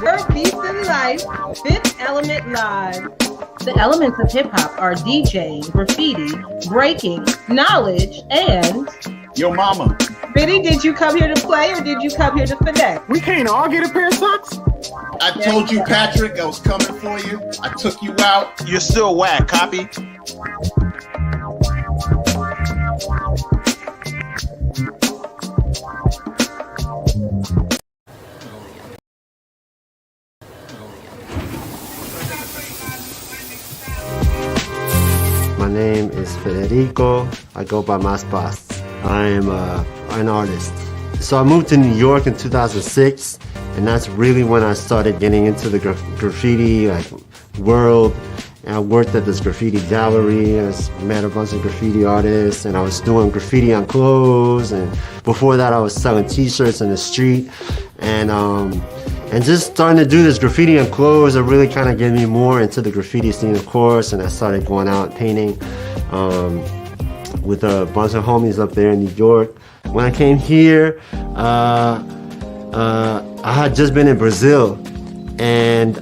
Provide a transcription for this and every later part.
Your Beats in Life, Fifth Element Live. The elements of hip-hop are DJing, graffiti, breaking, knowledge, and... Your mama. Biddy, did you come here to play or did you come here to finesse? We can't all get a pair of socks? I told you, Patrick, I was coming for you. I took you out. You're still whack, copy. My name is Federico. I go by Mas Paz. I am an artist. So I moved to New York in 2006, and that's really when I started getting into the graffiti world. And I worked at this graffiti gallery. I met a bunch of graffiti artists, and I was doing graffiti on clothes. And before that, I was selling T-shirts in the street, and just starting to do this graffiti on clothes. It really kind of get me more into the graffiti scene, of course. And I started going out and painting with a bunch of homies up there in New York. When I came here, I had just been in Brazil, and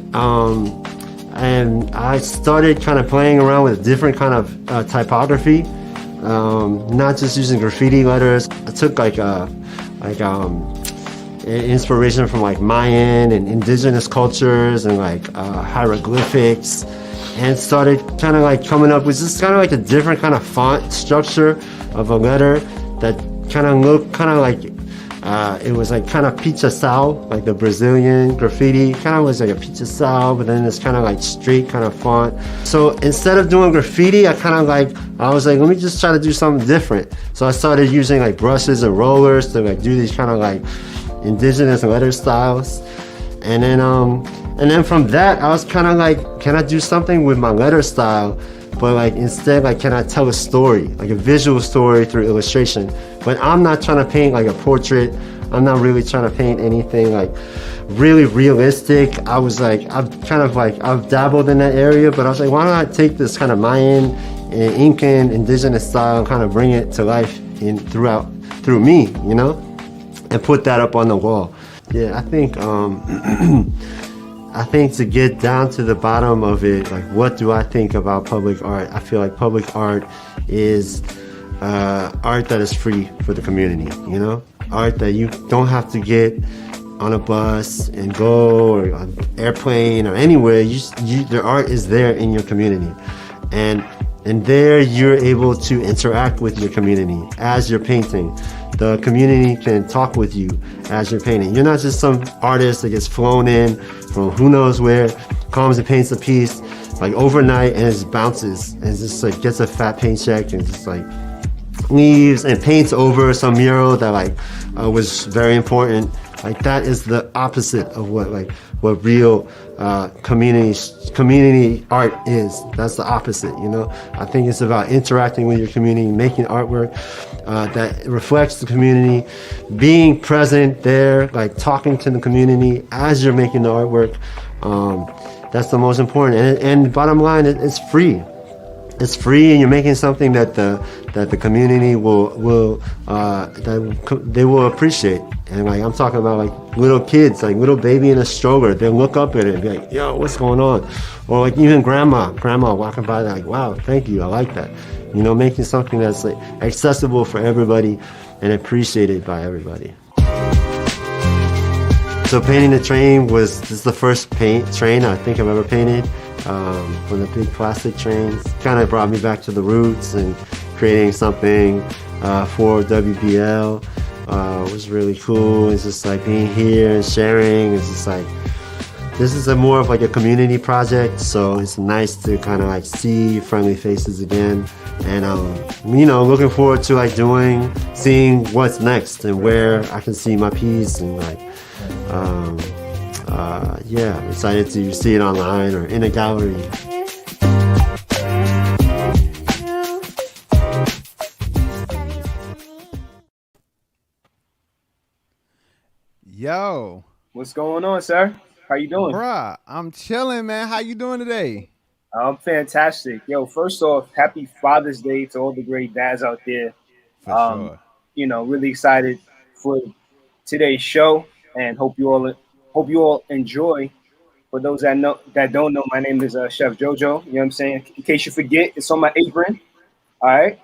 I started kind of playing around with different kind of typography, not just using graffiti letters. I took inspiration from Mayan and indigenous cultures and hieroglyphics, and started kind of coming up with just kind of a different kind of font structure of a letter that kind of looked kind of it was kind of pizza sal, like the Brazilian graffiti kind of was like a pizza sal, but then it's kind of straight kind of font. So instead of doing graffiti, I was like, let me just try to do something different. So I started using brushes and rollers to do these kind of indigenous letter styles, and then from that I was kind of can I do something with my letter style, but instead can I tell a story, a visual story through illustration. But I'm not trying to paint a portrait. I'm not really trying to paint anything really realistic. I was I've dabbled in that area, but I was why don't I take this kind of Mayan and Incan indigenous style and kind of bring it to life through me, and put that up on the wall. Yeah, I think I think to get down to the bottom of it, what do I think about public art? I feel public art is art that is free for the community, art that you don't have to get on a bus and go, or on an airplane or anywhere. The art is there in your community, and there you're able to interact with your community as you're painting. The community can talk with you as you're painting. You're not just some artist that gets flown in from who knows where, comes and paints a piece overnight and it just bounces and just gets a fat paycheck and just leaves and paints over some mural that was very important. That is the opposite of what real community art is. That's the opposite, I think it's about interacting with your community, making artwork that reflects the community, being present there, talking to the community as you're making the artwork. That's the most important. And bottom line, it's free. It's free, and you're making something that the community will they will appreciate. And I'm talking about little kids, little baby in a stroller. They'll look up at it and be like, "Yo, what's going on?" Or even grandma walking by, "Wow, thank you, I like that." Making something that's accessible for everybody and appreciated by everybody. So painting the train this is the first train I think I've ever painted. One of the big plastic trains. Kind of brought me back to the roots, and creating something for WBL was really cool. It's just being here and sharing. It's just this is more of a community project, so it's nice to kind of see friendly faces again. And looking forward to seeing what's next and where I can see my piece, and I'm excited to see it online or in a gallery. Yo. What's going on, sir? How you doing? Bruh, I'm chilling, man. How you doing today? I'm fantastic. Yo, first off, happy Father's Day to all the great dads out there. For sure. Really excited for today's show, and hope Hope you all enjoy. For those that don't know, my name is Chef Jojo. You know what I'm saying? In case you forget, it's on my apron. All right.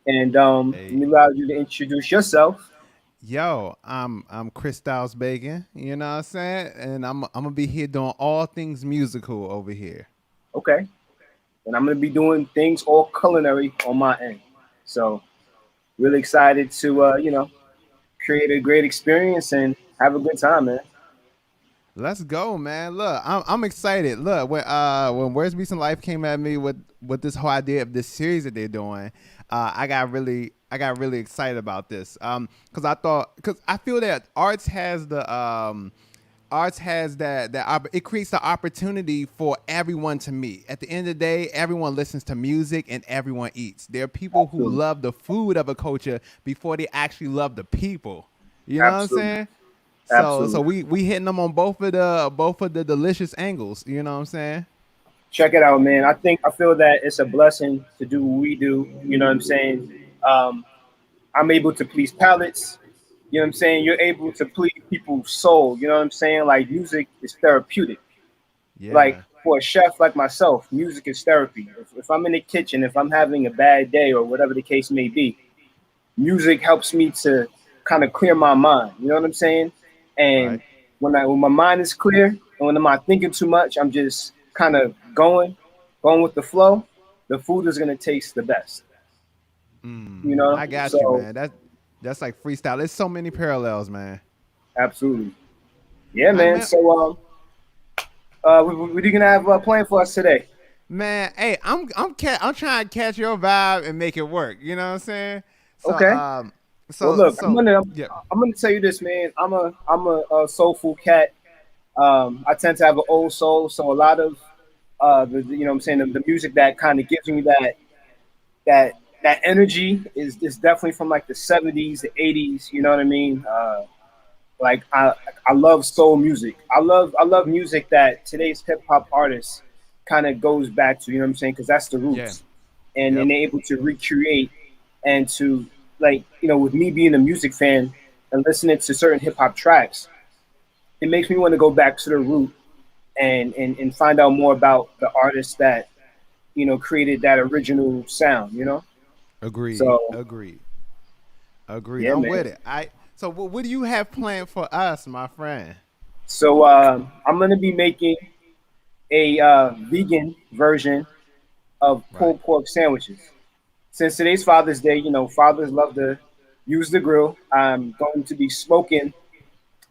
And let Hey, me allow you to introduce yourself. yo, I'm Christylez Bacon. You know what I'm saying? And I'm gonna be here doing all things musical over here. Okay. And I'm gonna be doing things all culinary on my end. So really excited to create a great experience and have a good time, man. Let's go, man. Look, I'm excited. Look, when Where's Beast and Life came at me with this whole idea of this series that they're doing, I got really excited about this. Because I feel that arts has it creates the opportunity for everyone to meet. At the end of the day, everyone listens to music and everyone eats. There are people who Absolutely. love the food of a culture before they actually love the people. You know what I'm Absolutely. saying? So Absolutely. we hitting them on both of the delicious angles. You know what I'm saying? Check it out, man. I feel that it's a blessing to do what we do. You know what I'm saying? Um, I'm able to please palates. You know what I'm saying? You're able to please people's soul. You know what I'm saying? Like music is therapeutic. Like Yeah. for a chef like myself, music is therapy. If I'm in the kitchen, if I'm having a bad day or whatever the case may be, music helps me to kind of clear my mind. You know what I'm saying? And Right. when my mind is clear and when I'm not thinking too much, I'm just kind of going with the flow. The food is gonna taste the best. You know? I got you, So man. That's like freestyle. There's so many parallels, man. absolutely. Yeah, I man. man, So what are you gonna have planned for us today? man. Hey, I'm trying to catch your vibe and make it work. You know what I'm saying? So Okay. Well, look, yeah. I'm gonna tell you this, man. I'm a soulful cat. I tend to have an old soul, so a lot of you know what I'm saying, the music that kind of gives me that that energy is definitely from like the 70s, the 80s. You know what I mean? Like I love soul music. I love music that today's hip hop artists kind of goes back to. You know what I'm saying? Because that's the Yeah. roots, and Yep. they're able to recreate and to, like, with me being a music fan and listening to certain hip hop tracks, it makes me want to go back to the root and find out more about the artists that created that original sound. Agreed. So Agreed. Agreed. yeah, I'm man. with it. So what do you have planned for us, my friend? So I'm gonna be making a vegan version of Right. pulled pork sandwiches. Since today's Father's Day, fathers love to use the grill. I'm going to be smoking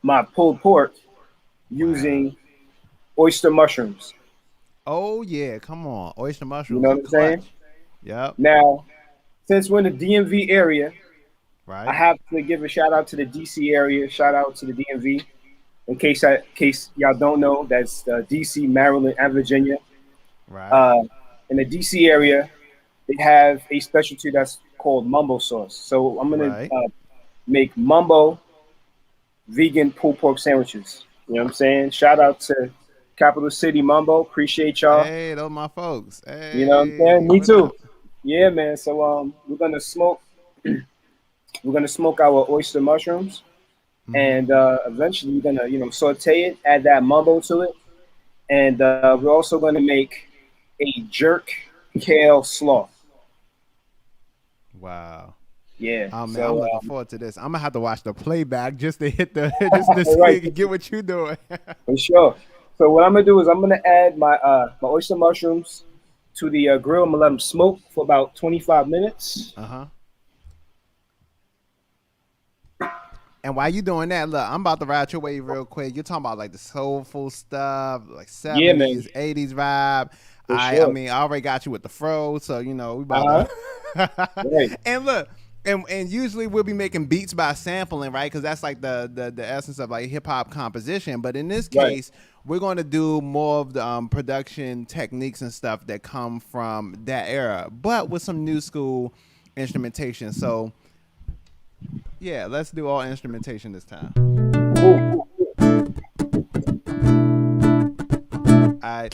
my pulled pork Wow. using oyster mushrooms. Oh yeah, come on. Oyster You mushrooms know are what I'm saying? clutch. Yep. Now, since we're in the DMV area, I Right. have to give a shout out to the DC area. Shout out to the DMV. In case y'all don't know, that's DC, Maryland, and Virginia. Right. Uh, in the DC area, they have a specialty that's called mumbo sauce. So I'm gonna Right. make mumbo vegan pulled pork sandwiches. You know what I'm saying? Shout out to Capital City Mumbo. Appreciate y'all. Hey, those my folks. You know what I'm saying? Hey, Me what too. up? Yeah, man. So we're gonna smoke our oyster mushrooms, Mm-hmm. and eventually we're gonna saute it, add that mumbo to it, and we're also gonna make a jerk kale slaw. Wow. Yeah. Oh man, I'm So looking forward to this. I'm gonna have to watch the playback just to hit the just to all see right, and get what you doing. for sure. So what I'm gonna do is I'm gonna add my oyster mushrooms to the grill. I'm gonna let them smoke for about 25 minutes. Uh-huh. And while you doing that, look, I'm about to ride your way real quick. You're talking about like the soulful stuff, like Yeah, man, 70s, 80s vibe. for I sure. mean, I already got you with the fro, so we Uh about huh. to. Right. And look, and usually we'll be making beats by sampling, right? Because that's like the essence of like hip hop composition. But in this Right. case, we're going to do more of the production techniques and stuff that come from that era, but with some new school instrumentation. So yeah, let's do all instrumentation this time. Cool. I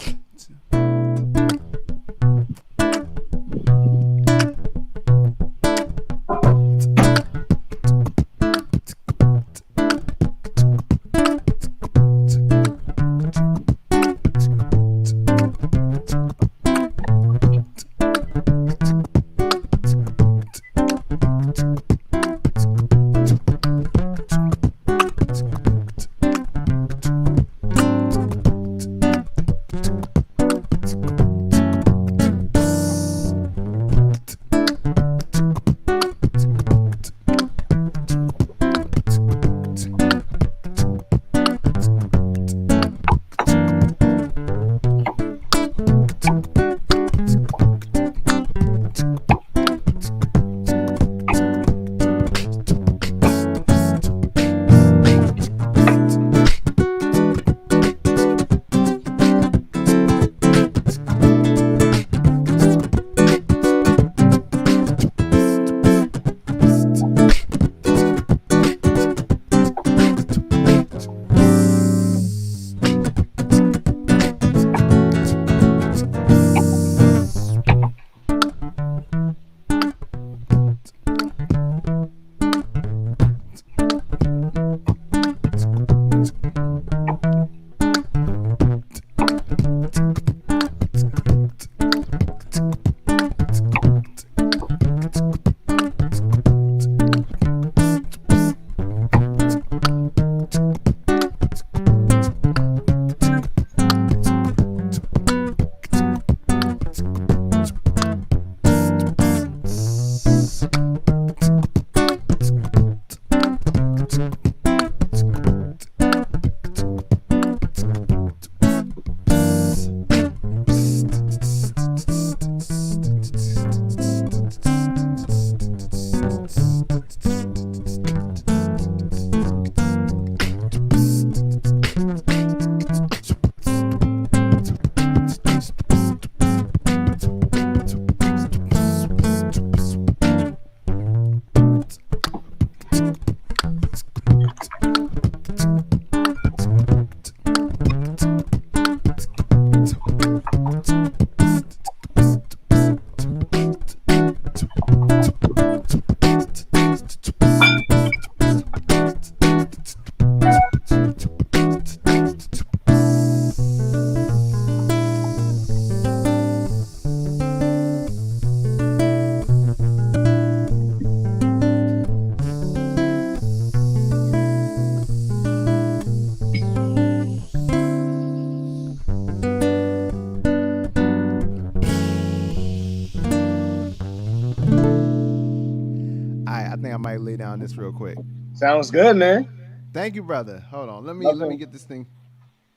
Lay down this real quick. Sounds good, man. Thank you, brother. Hold on. Let me get this thing.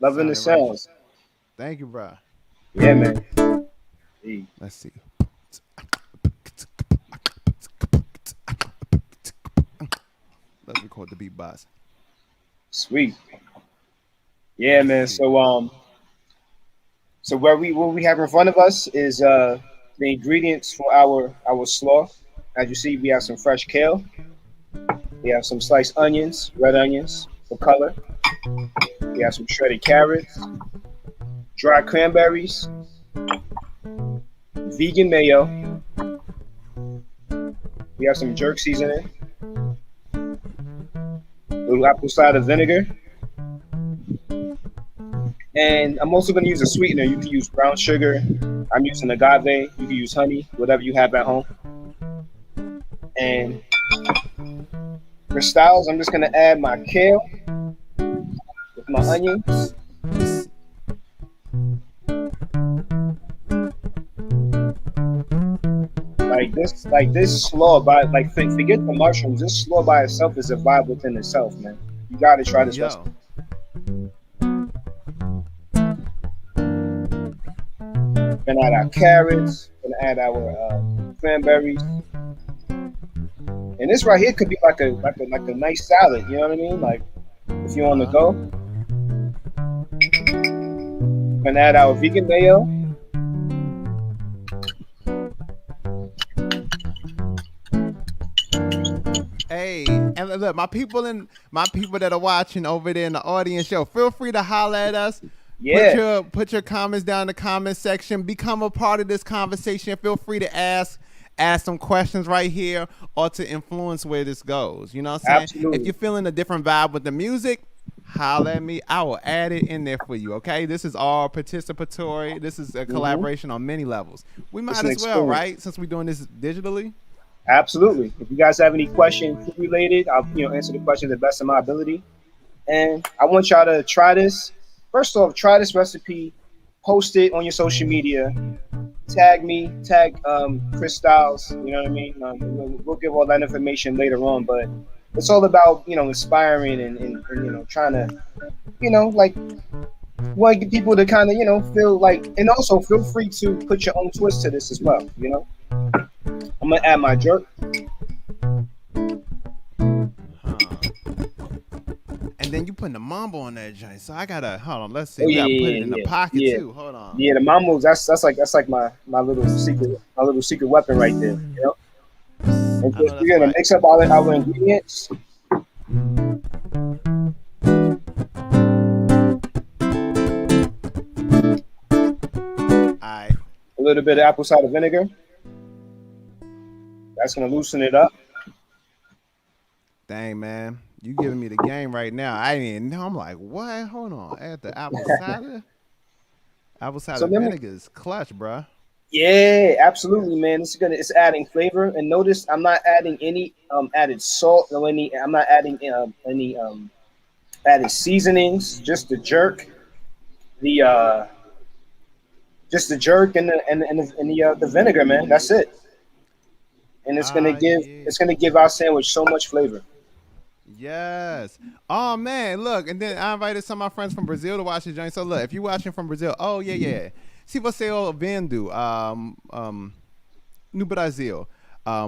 Loving the sounds. Right. Thank you, bro. Yeah, man. Let's see. Let's record the beatbox. Sweet. Yeah, man. So what we have in front of us is the ingredients for our slaw. As you see, we have some fresh kale. We have some sliced onions, red onions for color. We have some shredded carrots, dried cranberries, vegan mayo. We have some jerk seasoning, a little apple cider vinegar. And I'm also going to use a sweetener. You can use brown sugar. I'm using agave. You can use honey, whatever you have at home. And Christylez, I'm just gonna add my kale with my onions. Like this slaw forget the mushrooms. This slaw by itself is a vibe within itself, man. You gotta try this recipe. Gonna add our carrots. Gonna add our cranberries. And this right here could be like a nice salad, you know what I mean? Like if you're on the go. Gonna add our vegan mayo. Hey, and look, my people that are watching over there in the audience, feel free to holler at us. Yeah. Put your comments down in the comment section. Become a part of this conversation. Feel free to ask some questions right here or to influence where this goes. You know what I'm saying? Absolutely. If you're feeling a different vibe with the music, holler at me. I will add it in there for you, okay? This is all participatory. This is a collaboration on many levels. We might as well, right? Since we're doing this digitally. Absolutely. If you guys have any questions food related, I'll answer the question to the best of my ability. And I want y'all to try this. First off, try this recipe, post it on your social media. Tag me, tag Christylez, you know what I mean? We'll give all that information later on, but it's all about, inspiring and trying to, like, want to get people to kind of, feel like, and also feel free to put your own twist to this as well, I'm going to add my jerk. And then you putting the mambo on that joint. So I gotta hold on. Let's see. We gotta put it in the pocket too. Hold on. Yeah, the mambo's that's like my little secret weapon right there. And we're gonna mix up all our ingredients. Alright. A little bit of apple cider vinegar. That's gonna loosen it up. Dang, man. You giving me the game right now. I didn't even know. I'm like, what? Hold on. Add the apple cider. Apple cider vinegar is clutch, bro. Yeah, absolutely, man. It's adding flavor. And notice I'm not adding any added salt or I'm not adding any added seasonings. Just the jerk, the jerk and the vinegar, man. That's it. And it's gonna give our sandwich so much flavor. Yes. Oh man, look, and then I invited some of my friends from Brazil to watch the joint. So look, if you're watching from Brazil, oh yeah. Se você ouvindo no Brasil,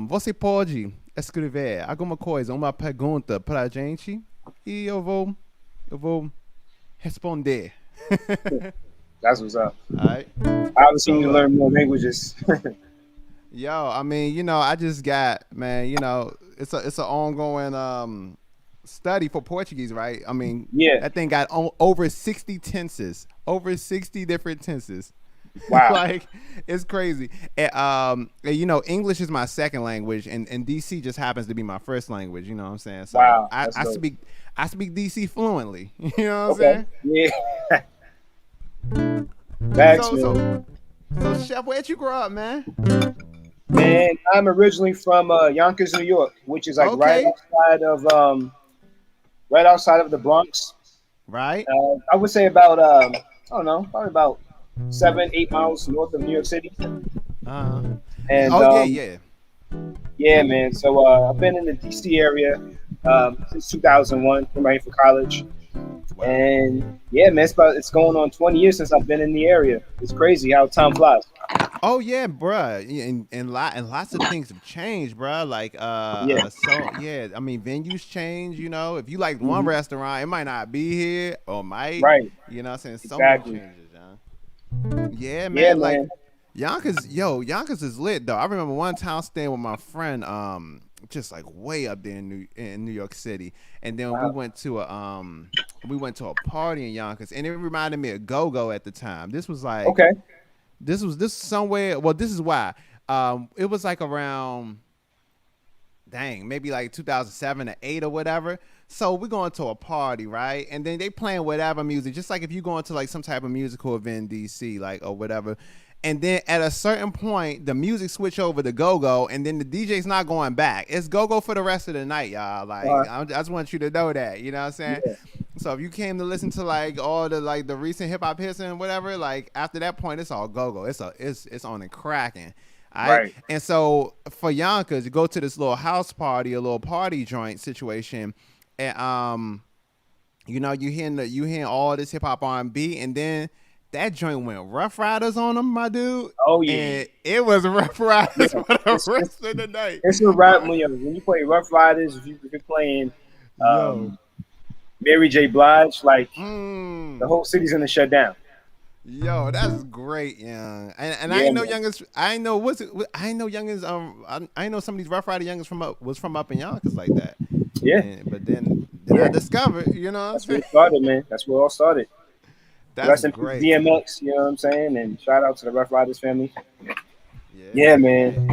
você pode escrever alguma coisa, uma pergunta pra gente e eu vou responder. That's what's up. All right. I obviously need to learn more languages. Yo, I mean, I just got, man, it's an ongoing study for Portuguese, right? I mean, Yeah. that thing got over 60 tenses, over 60 different tenses. Wow. Like, it's crazy. And, English is my second language, and DC just happens to be my first language. You know what I'm saying? So Wow, I dope. speak DC fluently. You know what Okay. I'm saying? Yeah. Thanks, So, Chef, where'd you grow up, man? Man, I'm originally from Yonkers, New York, which is like Okay. right outside of the Bronx. Right. I would say about I don't know, probably about 7-8 miles north of New York City. Uh-huh. And yeah. yeah, man. So I've been in the DC area since 2001. I'm right for college, and yeah, man, it's going on 20 years since I've been in the area. It's crazy how time flies. Oh yeah, bruh. And lots of things have changed, bruh. Like Yeah. I mean, venues change. If you like one restaurant, it might not be here or might. Right. You know what I'm saying? So Exactly. many changes, John. Yeah, man. Yeah, Like man. Yonkers is lit though. I remember one time staying with my friend, just like way up there in New York City, and then we went to a party in Yonkers, and it reminded me of Go-Go at the time. This was like Okay. This somewhere. Well, this is why. It was like around, maybe like 2007 or 8 or whatever. So we're going to a party, right? And then they playing whatever music, just like if you going to like some type of musical event in DC, like or whatever. And then at a certain point, the music switch over to go-go, and then the DJ's not going back. It's go-go for the rest of the night, y'all. Like I just want you to know that. You know what I'm saying? Yeah. So if you came to listen to like all the recent hip hop hits and whatever, like after that point, it's all go-go. It's on and cracking. All right? Right. And so for Yonkers, you go to this little house party, a little party joint situation, and you hearing all this hip hop R&B, and then that joint went Rough Riders on them, my dude. Oh yeah. And it was Rough Riders for the rest of the night. It's a rap when you play Rough Riders. If you're playing Mary J. Blige, like the whole city's gonna shut down. Yo, that's great, young. And Yeah, I ain't know man. youngest. I ain't know I ain't know youngest. I ain't know some of these Rough Rider youngest was from up in Yonkers like that. Yeah. But then I discovered, you know what I'm That's where saying? it started, man. That's where it all stared. That's Rest in great. peace, DMX, you know what I'm saying? And shout out to the Rough Riders family. Yeah. Yeah, man.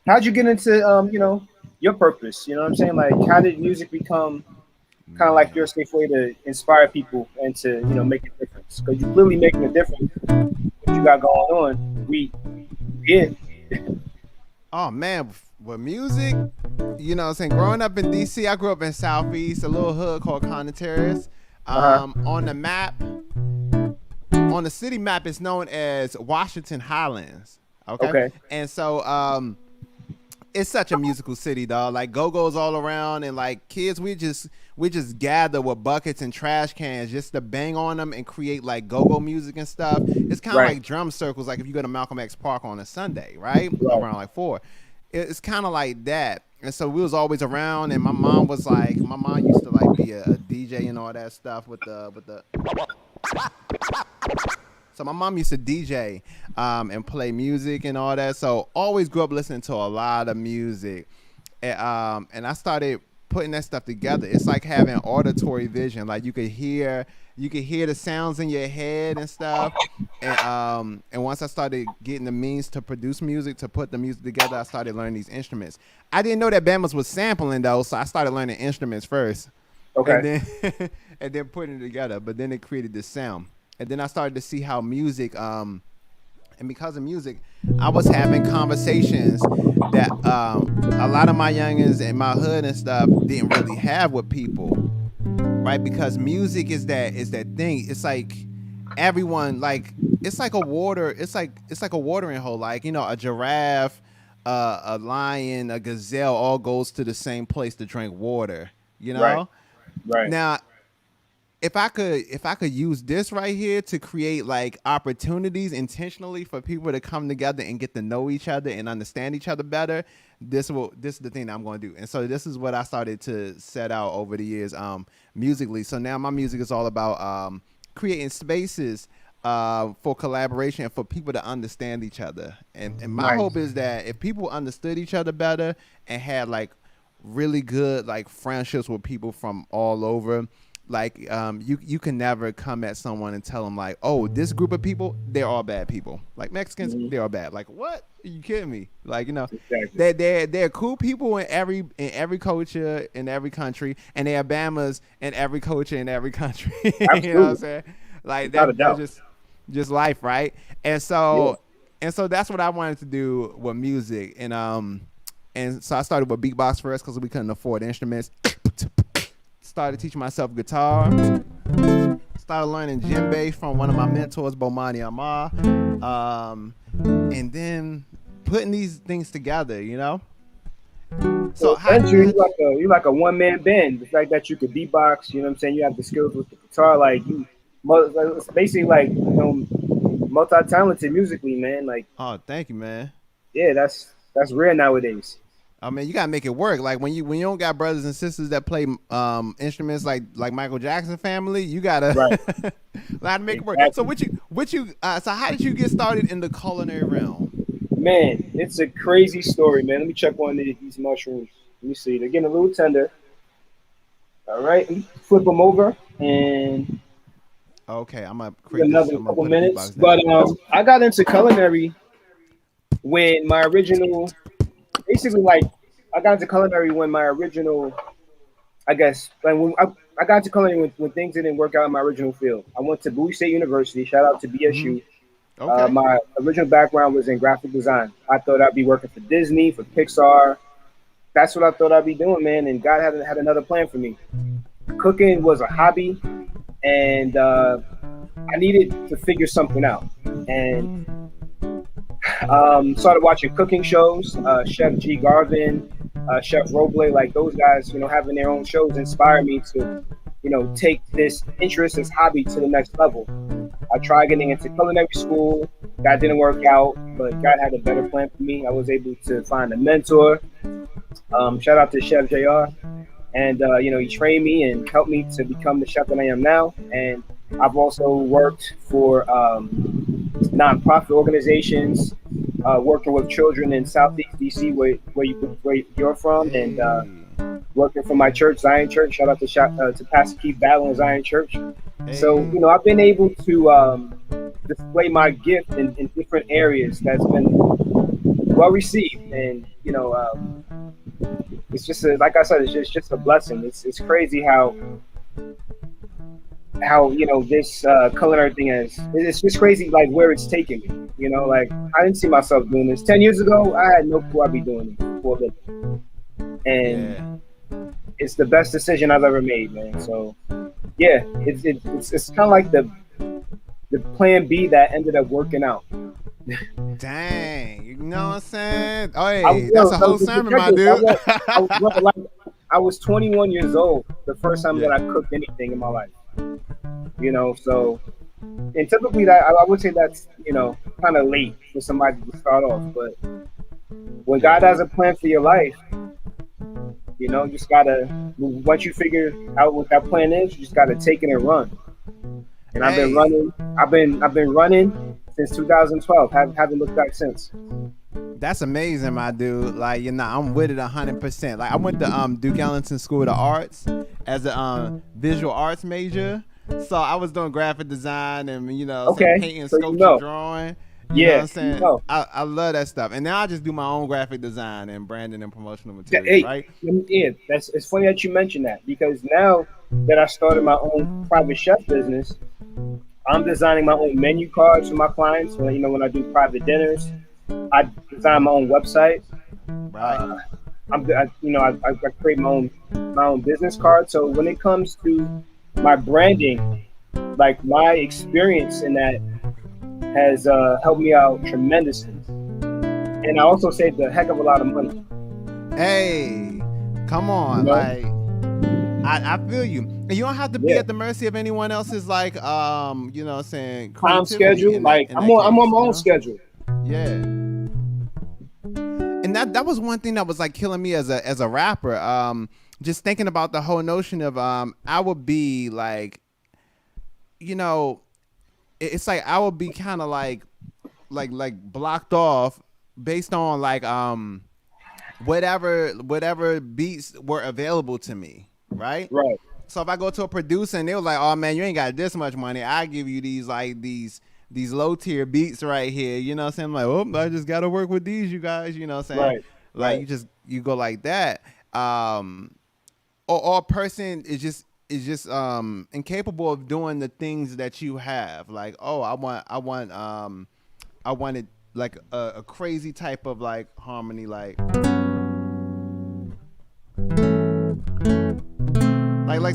How'd you get into your purpose? You know what I'm saying? Like, how did music become kind of like your safe way to inspire people and to make a difference? Because you're clearly making a difference. What you got going on? Yeah. Oh man, with music, you know what I'm saying? Growing up in DC, I grew up in Southeast, a little hood called Conterrace. On the map, on the city map, it's known as Washington Highlands. Okay. And so it's such a musical city, dog. Like go-go's all around, and like kids, we just gather with buckets and trash cans just to bang on them and create like go-go music and stuff. It's kind of like drum circles, like if you go to Malcolm X Park on a Sunday, right? Around like 4. It's kind of like that. And so we was always around, and my mom used to like be a DJ and all that stuff with the. So my mom used to DJ and play music and all that. So always grew up listening to a lot of music, and I started putting that stuff together. It's like having auditory vision. Like you could hear the sounds in your head and stuff. And once I started getting the means to produce music, to put the music together, I started learning these instruments. I didn't know that Bama's was sampling though, so I started learning instruments first. Okay. And then putting it together. But then it created this sound. And then I started to see how music, and because of music, I was having conversations that a lot of my youngins in my hood and stuff didn't really have with people, right? Because music is that thing. It's like everyone, like it's like a watering hole. Like a giraffe, a lion, a gazelle all goes to the same place to drink water. Right. Now, could use this right here to create like opportunities intentionally for people to come together and get to know each other and understand each other better, this is the thing that I'm going to do. And so this is what I started to set out over the years, musically. So now my music is all about creating spaces for collaboration and for people to understand each other. And my hope is that if people understood each other better and had like really good like friendships with people from all over, like you can never come at someone and tell them like, oh, this group of people, they're all bad people. Like Mexicans, they're all bad. Like, what? Are you kidding me? Like, you know, they're cool people in every culture in every country, and they're Bamas in every culture in every country. You know what I'm saying? Like that's just life, right? And so that's what I wanted to do with music. And so I started with beatbox first because we couldn't afford instruments. Started teaching myself guitar. Started learning djembe from one of my mentors, Bomani Amar. And then putting these things together, you know? So you like a one-man band. The fact that you could beatbox, you know what I'm saying? You have the skills with the guitar, like it's basically like, you know, multi-talented musically, man. Like, oh, thank you, man. Yeah, that's rare nowadays. I mean, you gotta make it work. Like when you don't got brothers and sisters that play instruments like Michael Jackson family, you gotta gotta make it work. So so how did you get started in the culinary realm? Man, it's a crazy story, man. Let me check on these mushrooms. Let me see. They're getting a little tender. All right, flip them over and. Okay, I'm gonna create another couple minutes. But I got into culinary when my original. Basically, like, I got into culinary when my original, I guess, like when I got into culinary when things didn't work out in my original field. I went to Bowie State University. Shout out to BSU. Okay. My original background was in graphic design. I thought I'd be working for Disney, for Pixar. That's what I thought I'd be doing, man. And God had another plan for me. Cooking was a hobby, and I needed to figure something out. And started watching cooking shows, Chef G. Garvin, Chef Roble, like those guys, you know, having their own shows inspired me to, you know, take this interest, this hobby to the next level. I tried getting into culinary school. That didn't work out, but God had a better plan for me. I was able to find a mentor. Shout out to Chef JR. And, you know, he trained me and helped me to become the chef that I am now. And I've also worked for nonprofit organizations, working with children in Southeast DC, where you're from, and working for my church, Zion Church. Shout out to Pastor Keith Battle in Zion Church. So, you know, I've been able to display my gift in different areas that's been well received. And, you know, it's just like I said, it's just a blessing. It's crazy how you know this culinary thing is. It's just crazy, like where it's taken me. You know, like I didn't see myself doing this 10 years ago. I had no clue I'd be doing this for a living, and it's the best decision I've ever made, man. So yeah, it's kind of like the plan B that ended up working out. Dang, you know what I'm saying? Oh, hey, that's a whole sermon, my dude. I was 21 years old the first time that I cooked anything in my life. You know, so, and typically that I would say that's, you know, kind of late for somebody to start off. But when God has a plan for your life, you know, you just gotta, once you figure out what that plan is, you just gotta take it and run. And I've been running since 2012. Haven't looked back since. That's amazing, my dude. Like, you know, I'm with it 100%. Like, I went to Duke Ellington School of the Arts as a visual arts major. So I was doing graphic design and, you know, painting, so sculpture, drawing. You know what I'm saying? You know. I love that stuff. And now I just do my own graphic design and branding and promotional materials, right? Yeah, it's funny that you mentioned that, because now that I started my own private chef business, I'm designing my own menu cards for my clients. So, you know, when I do private dinners, I design my own website. Right. I create my own business card. So when it comes to my branding, like my experience in that has helped me out tremendously. And I also saved a heck of a lot of money. Hey, come on. You know? Like, I feel you. And you don't have to be Yeah. at the mercy of anyone else's like you know what I'm saying, Time creativity schedule. in that Like in that case, I'm on my you own know? schedule. Yeah. And that was one thing that was like killing me as a rapper. Just thinking about the whole notion of I would be like, you know, it's like I would be kind of like blocked off based on like whatever beats were available to me, right? Right. So if I go to a producer and they was like, "Oh man, you ain't got this much money. I give you these like these low tier beats right here." You know what I'm saying? I'm like, "Oh, I just got to work with these, you guys." You know what I'm saying? Right. Like Right. you go like that. Or a person is just incapable of doing the things that you have. Like, oh, I wanted like a crazy type of like harmony, like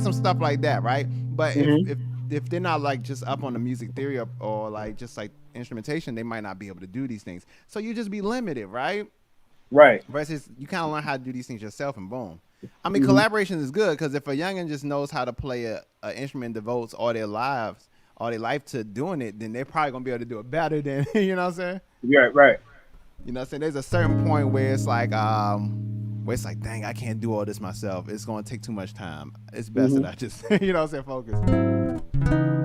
some stuff like that, right? But if they're not like just up on the music theory or like just like instrumentation, they might not be able to do these things. So you just be limited, right? Right. Versus you kind of learn how to do these things yourself, and boom. I mean, collaboration is good because if a youngin just knows how to play a instrument, devotes all their life to doing it, then they're probably gonna be able to do it better than you know what I'm saying? Right. Right. You know what I'm saying? There's a certain point where it's like dang, I can't do all this myself. It's gonna take too much time. It's best that I just you know what I'm saying, focus.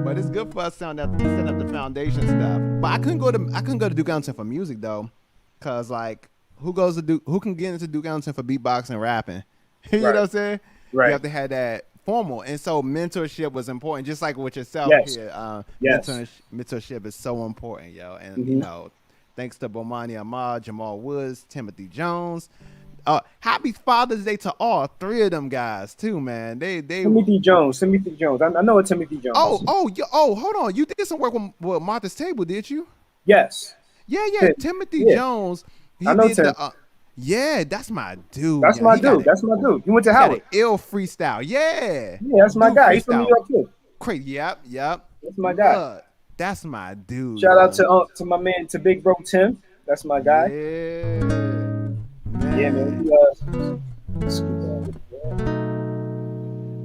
But it's good for us setting up the foundation stuff. But I couldn't go to Duke Ellington for music though, cause like who can get into Duke Ellington for beatboxing and rapping? You know what I'm saying? Right. You have to have that formal, and so mentorship was important, just like with yourself here. Yes. Mentorship is so important, yo. And you know, thanks to Bomani Ahmad, Jamal Woods, Timothy Jones. Happy Father's Day to all three of them guys too, man. They Timothy Jones. I know a Timothy Jones. Hold on. You did some work with Martha's Table, did you? Yes. Yeah. Timothy Jones. He I know did Tim. Yeah, that's my dude. That's my dude. That's my dude. He went to Howard. Ill freestyle. Yeah. Yeah, that's my guy. He's from New York too. Crazy. Yep. That's my guy. That's my dude. Shout out to my man, to Big Bro Tim. That's my guy. Yeah. Yeah, man.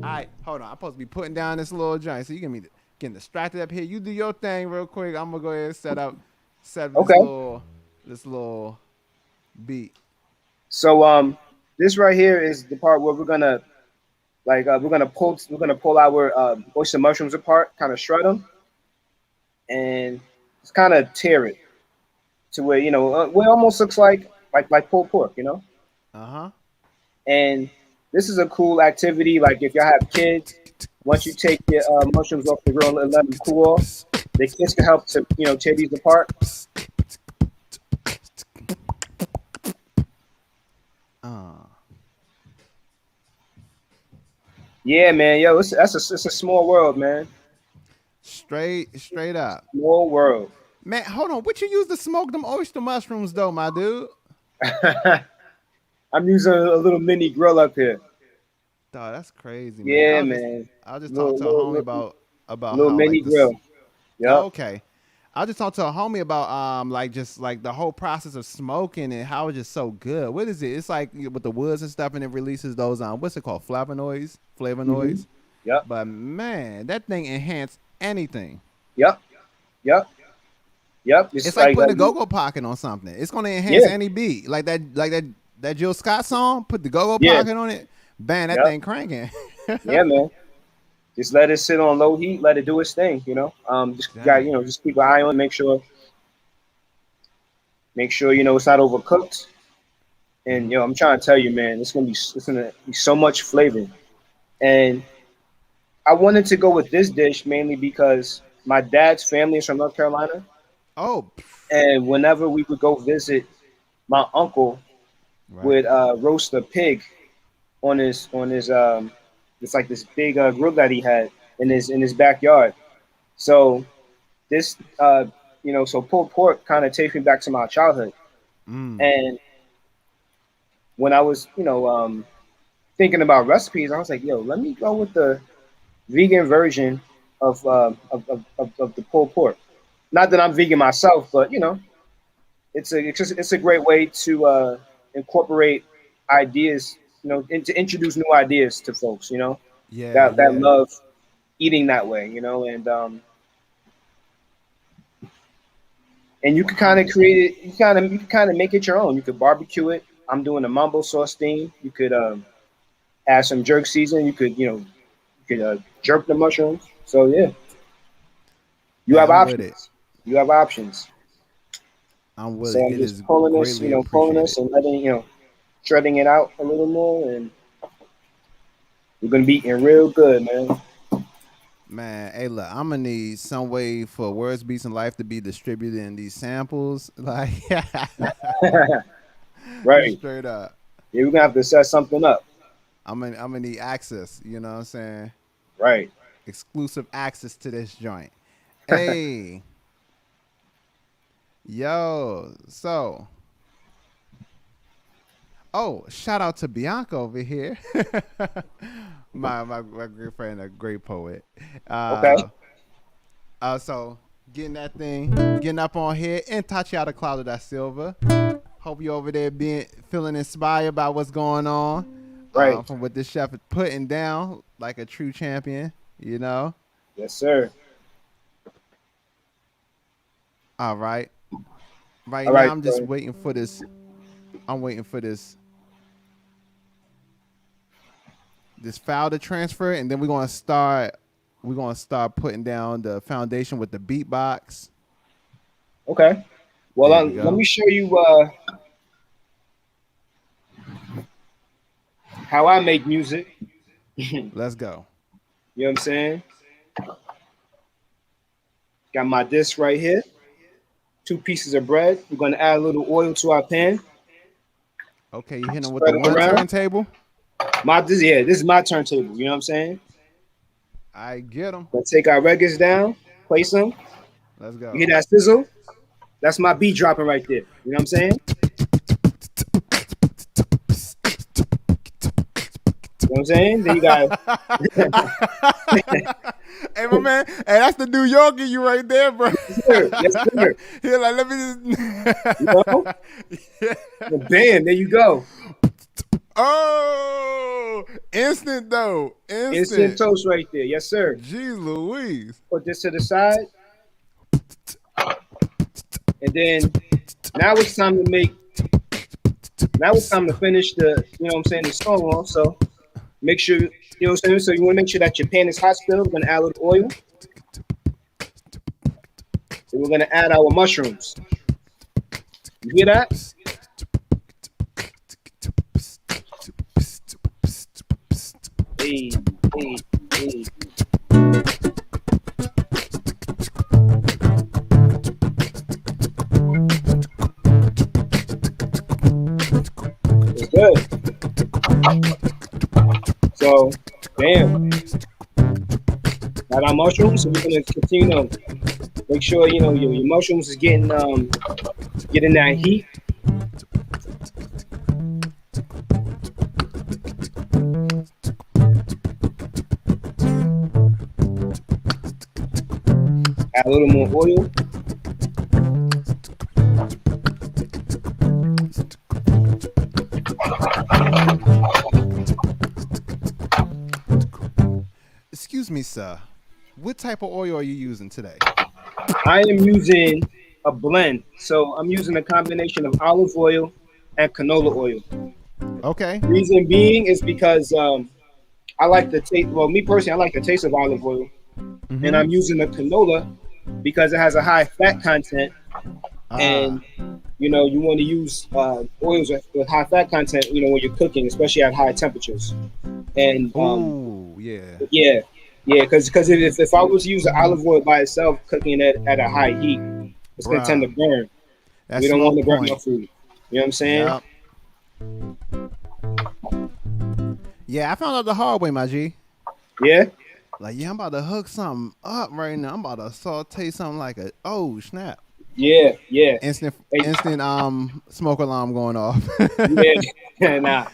All right, hold on. I'm supposed to be putting down this little joint, so you getting distracted up here. You do your thing real quick. I'm gonna go ahead and set up this little beat. So this right here is the part where we're gonna pull our oyster mushrooms apart, kind of shred them, and just kind of tear it to where where it almost looks like pulled pork, you know. And this is a cool activity. Like if y'all have kids, once you take your mushrooms off the grill and let them cool off, the kids can help to tear these apart. Yeah, man. Yo, it's a small world, man. Straight up. Small world. Man, hold on. What you use to smoke them oyster mushrooms, though, my dude? I'm using a little mini grill up here. Dog, that's crazy, man. Yeah, man. I'll just talk to a homie about little how, mini like, this, grill. Yeah. Oh, okay. I'll just talk to a homie about like the whole process of smoking and how it's just so good. What is it? It's like with the woods and stuff, and it releases those what's it called? Flavonoids. Yep. But man, that thing enhanced anything. Yep. It's like putting a go-go pocket on something. It's gonna enhance any beat. Like that Jill Scott song, put the go-go pocket on it, bang, that thing cranking. Yeah, man. Just let it sit on low heat, let it do its thing, just keep an eye on it, make sure it's not overcooked. And I'm trying to tell you, man, it's gonna be so much flavor. And I wanted to go with this dish mainly because my dad's family is from North Carolina. Oh. And whenever we would go visit, my uncle would roast a pig on his it's like this big grill that he had in his backyard. So this so pulled pork kind of takes me back to my childhood. And when I was thinking about recipes, I was like, let me go with the vegan version of the pulled pork. Not that I'm vegan myself, but it's a great way to incorporate ideas, to introduce new ideas to folks, Yeah, that yeah. love eating that way, and you can kind of create it. You can kind of make it your own. You could barbecue it. I'm doing a mambo sauce theme. You could add some jerk season. You could jerk the mushrooms. So yeah, you Hey, have I'm with it. options. You have options. I'm with So it. I'm It just is pulling this, greatly pulling this appreciated. and letting shredding it out a little more, and we're gonna be eating real good, man. Man, hey, look, I'm gonna need some way for Words Beats in Life to be distributed in these samples. Like, Right. straight up. Yeah, we're gonna have to set something up. I'm gonna need access. You know what I'm saying? Right. Exclusive access to this joint. Hey, yo. So, oh, shout out to Bianca over here. my great friend, a great poet. Okay. So getting up on here, and Tatiana Cloud da Silva. Hope you over there feeling inspired by what's going on. Right. From what this chef is putting down, like a true champion. You know. Yes, sir. All right. Right All now, right. I'm just waiting for this. I'm waiting for this file to transfer, and then we're gonna start. We're gonna start putting down the foundation with the beatbox. Okay. Well, There we let go. me show you how I make music. Let's go. You know what I'm saying? Got my disc right here. 2 pieces of bread. We're gonna add a little oil to our pan. Okay, you hitting them with the Spread it one around. turntable. This is my turntable. You know what I'm saying? I get them. Let's take our records down, place them. Let's go. You hear that sizzle? That's my beat dropping right there. You know what I'm saying? You know what I'm saying? Then you got. Hey, my man. Hey, that's the New Yorker you right there, bro. Yes, sir. Yes, sir. Here, like, let me just. You know? And bam, there you go. Oh, instant though. Instant toast right there. Yes, sir. Jeez Louise. Put this to the side. And then now it's time to finish the song off. So make sure, you know what I'm saying? So you want to make sure that your pan is hot still. We're going to add a little oil. So we're going to add our mushrooms. You hear that? Hey, hey, hey. It's good. So, bam. Got our mushrooms, so we're gonna continue to make sure your mushrooms is getting that heat. Add a little more oil. Excuse me, sir. What type of oil are you using today? I am using a blend. So I'm using a combination of olive oil and canola oil. Okay. Reason being is because I like the taste. Well, me personally, I like the taste of olive oil, and I'm using the canola because it has a high fat content, and you want to use oils with high fat content. When you're cooking, especially at high temperatures. And yeah, because if I was to use the olive oil by itself, cooking it at a high heat, it's gonna tend to burn. We don't want to burn no food. You know what I'm saying? Yep. Yeah, I found out the hard way, my G. Yeah. Like, I'm about to hook something up right now. I'm about to saute something like snap. Yeah. Instant smoke alarm going off. Yeah, nah.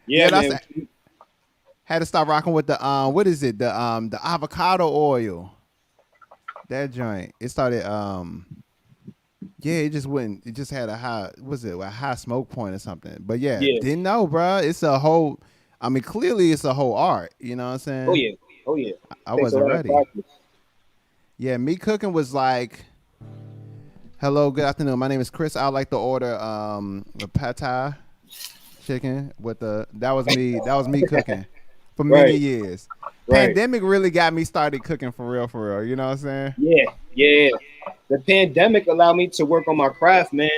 Yeah, man. Had to start rocking with the what is it? The avocado oil. That joint. It started it just wouldn't. It just had a high. A high smoke point or something? But yeah. Didn't know, bro. It's a whole. I mean, clearly it's a whole art. You know what I'm saying? Oh yeah, oh yeah. I Takes a wasn't lot of ready. practice. Yeah, me cooking was like, hello, good afternoon. My name is Chris. I'd like to order the pad thai chicken with the. That was me. That was me cooking for many Right. years. Right. Pandemic really got me started cooking for real, for real. You know what I'm saying? Yeah, yeah. The pandemic allowed me to work on my craft, man.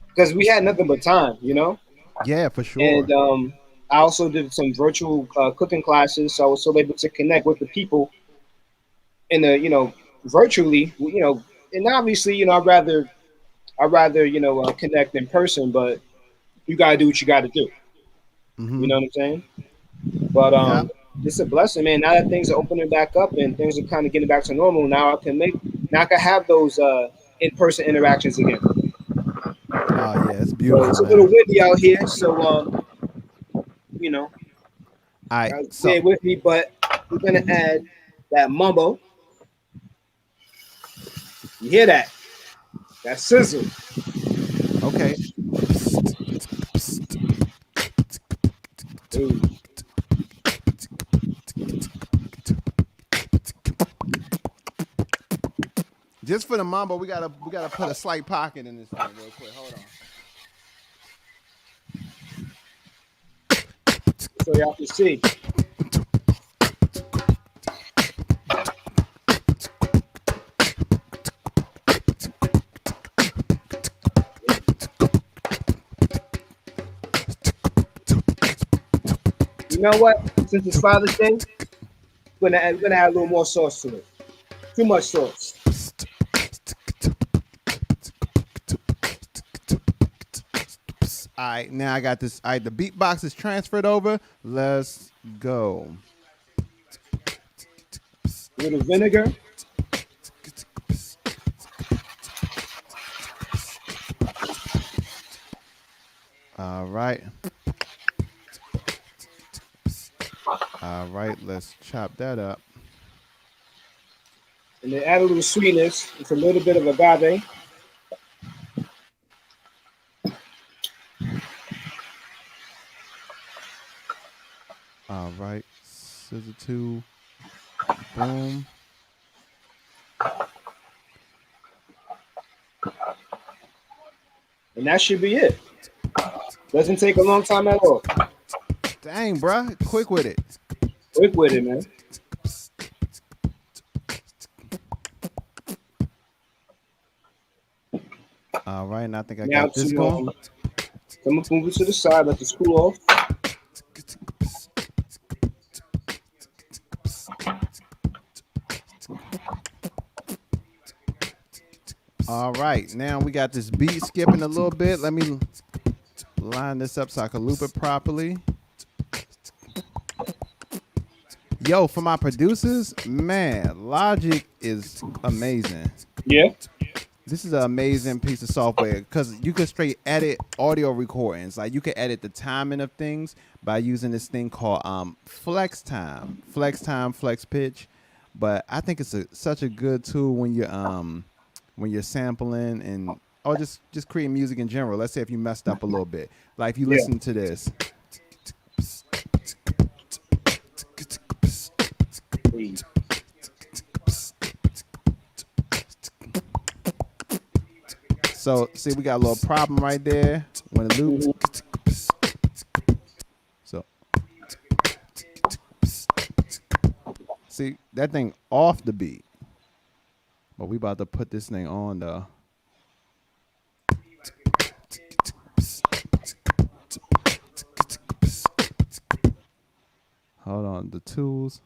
Because we had nothing but time, you know. Yeah, for sure. And I also did some virtual cooking classes, so I was so able to connect with the people in the, virtually, and obviously, I'd rather, connect in person, but you gotta do what you gotta do. You know what I'm saying? But Yeah. it's a blessing, man. Now that things are opening back up and things are kind of getting back to normal, now I can have those in-person interactions again. Oh yeah, it's So beautiful, it's a man. little windy out here, so you know, All right, bear with me, but we're gonna add that mumbo. You hear that? That sizzle. okay. Ooh. Just for the mambo, we gotta put a slight pocket in this thing real quick. Hold on. So y'all can see. You know what? Since it's Father's Day, we're gonna add a little more sauce to it. Too much sauce. All right, now I got this. All right, the beatbox is transferred over. Let's go. A little vinegar. All right. All right, let's chop that up. And then add a little sweetness. It's a little bit of agave. All right, scissor two. Boom. And that should be it. Doesn't take a long time at all. Dang, bruh, quick with it. Quick with it, man. All right, and I think I Now got this going. I'm gonna move it to the side, let this cool off. All right, now we got this beat skipping a little bit. Let me line this up so I can loop it properly. Yo, for my producers, man, Logic is amazing. Yeah. This is an amazing piece of software because you can straight edit audio recordings. Like you can edit the timing of things by using this thing called flex time, flex pitch. But I think it's such a good tool when you're sampling and or just creating music in general. Let's say if you messed up a little bit, like if you listen to this. So see, we got a little problem right there when it loops. So see that thing off the beat, but we about to put this thing on though. Hold on, the tools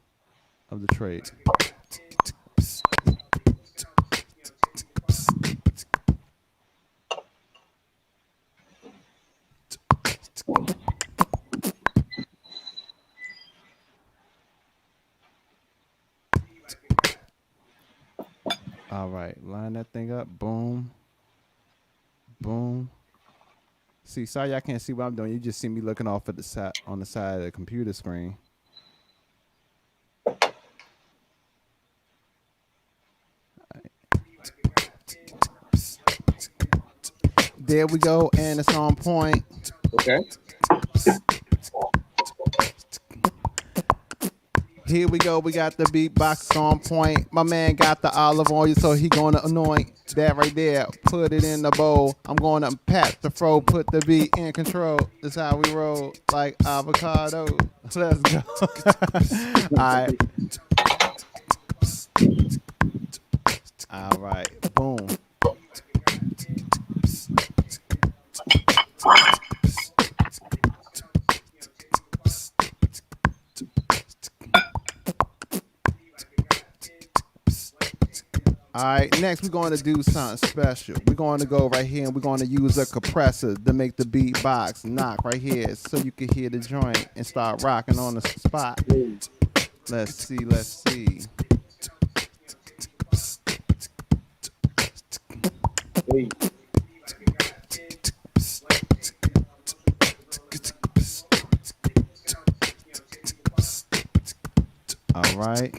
of the trade. All right, line that thing up. Boom. Boom. See, sorry y'all can't see what I'm doing. You just see me looking off at the side on the side of the computer screen. There we go, and it's on point. Okay. Here we go. We got the beatbox on point. My man got the olive oil, so he gonna anoint that right there. Put it in the bowl. I'm gonna pat the fro. Put the beat in control. That's how we roll, like avocado. Let's go. All right. All right. Boom. All right, next we're going to do something special. We're going to go right here and we're going to use a compressor to make the beatbox knock right here so you can hear the joint and start rocking on the spot. Let's see, let's see. All right.